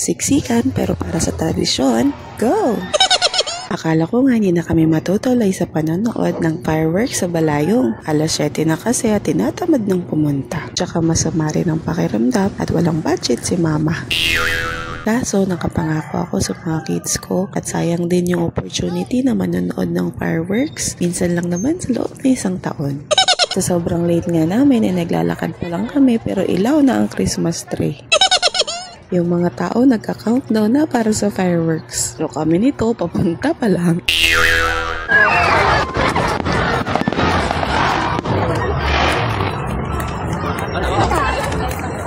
Siksikan pero para sa tradisyon, go! Akala ko nga hindi na kami matutuloy sa panonood ng fireworks sa Balayong. Alas 7 na kasi at tinatamad ng pumunta. Tsaka masama rin ang pakiramdam at walang budget si mama. Kaso nakapangako ako sa mga kids ko at sayang din yung opportunity na manonood ng fireworks. Minsan lang naman sa loob ng isang taon. Sa sobrang late nga namin ay naglalakad pa lang kami pero ilaw na ang Christmas tree. Yung mga tao nagka-countdown na para sa fireworks. So kami nito, papunta pa lang.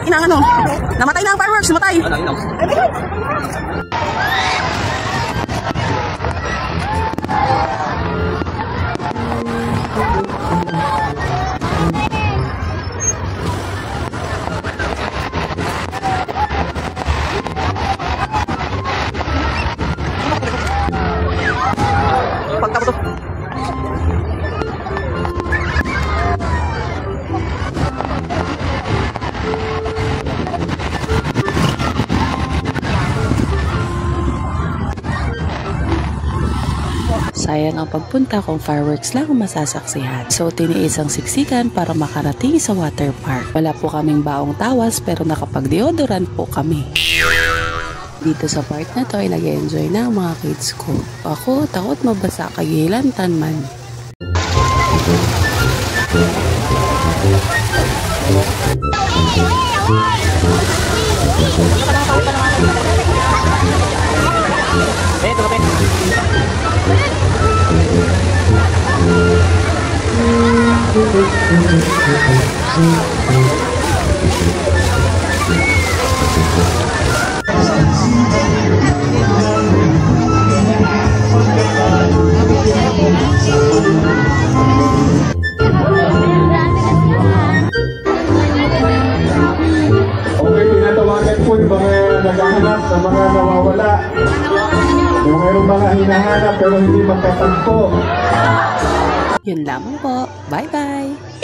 Inang namatay na ang fireworks, namatay! Sayang ang pagpunta kung fireworks lang ang masasaksihan. So tiniis ang siksikan para makarating sa water park. Wala po kaming baong tawas pero nakapag-deodorant po kami. Dito sa part na to ay nag-enjoy na ang mga kids ko. Ako takot mabasa kagilantan man. Naghahanap sa mga nawawala. Yung mayroong mga hinahanap pero hindi makatagpo. Yun lamang po. Bye-bye!